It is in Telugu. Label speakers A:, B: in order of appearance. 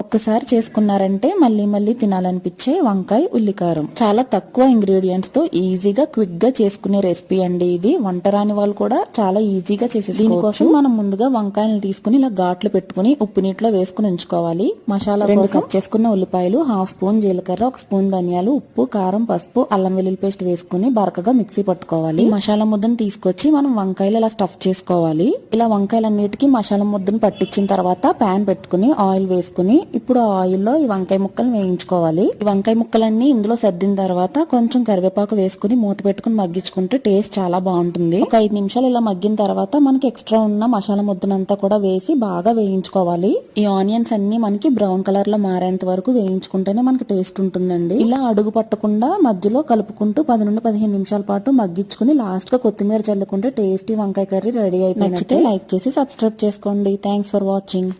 A: ఒక్కసారి చేసుకున్నారంటే మళ్ళీ మళ్ళీ తినాలనిపించే వంకాయ ఉల్లికారం. చాలా తక్కువ ఇంగ్రీడియంట్స్ తో ఈజీగా క్విక్ గా చేసుకునే రెసిపీ అండి ఇది. వంట రాని వాళ్ళు కూడా చాలా ఈజీగా చేసేసుకోవచ్చు. దీనికోసం మనం ముందుగా వంకాయలు తీసుకుని ఇలా ఘాట్లు పెట్టుకుని ఉప్పు నీటిలో వేసుకుని ఉంచుకోవాలి. మసాలా కోసం కట్ చేసుకున్న ఉల్లిపాయలు, 1/2 స్పూన్ జీలకర్ర, 1 స్పూన్ ధనియాలు, ఉప్పు, కారం, పసుపు, అల్లం వెల్లుల్లి పేస్ట్ వేసుకుని బరకగా మిక్సీ పట్టుకోవాలి. మసాలా ముద్దను తీసుకొచ్చి మనం వంకాయలు ఇలా స్టఫ్ చేసుకోవాలి. ఇలా వంకాయలన్నిటికీ మసాలా ముద్దను పట్టించిన తర్వాత ప్యాన్ పెట్టుకుని ఆయిల్ వేసుకుని ఇప్పుడు ఆయిల్లో ఈ వంకాయ ముక్కలు వేయించుకోవాలి. ఈ వంకాయ ముక్కలన్నీ ఇందులో సర్దిన తర్వాత కొంచెం కరివేపాకు వేసుకుని మూత పెట్టుకుని మగ్గించుకుంటే టేస్ట్ చాలా బాగుంటుంది. ఒక 5 నిమిషాలు ఇలా మగ్గిన తర్వాత మనకి ఎక్స్ట్రా ఉన్న మసాలా ముద్దనంతా కూడా వేసి బాగా వేయించుకోవాలి. ఈ ఆనియన్స్ అన్ని మనకి బ్రౌన్ కలర్ లో మారేంత వరకు వేయించుకుంటేనే మనకి టేస్ట్ ఉంటుందండి. ఇలా అడుగు పట్టకుండా మధ్యలో కలుపుకుంటూ 10 నుండి 15 నిమిషాల పాటు మగ్గించుకుని లాస్ట్ గా కొత్తిమీర చల్లుకుంటే టేస్టీ వంకాయ కర్రీ రెడీ అయిపోయింది. నచ్చితే లైక్ చేసి సబ్స్క్రైబ్ చేసుకోండి. Thanks for watching.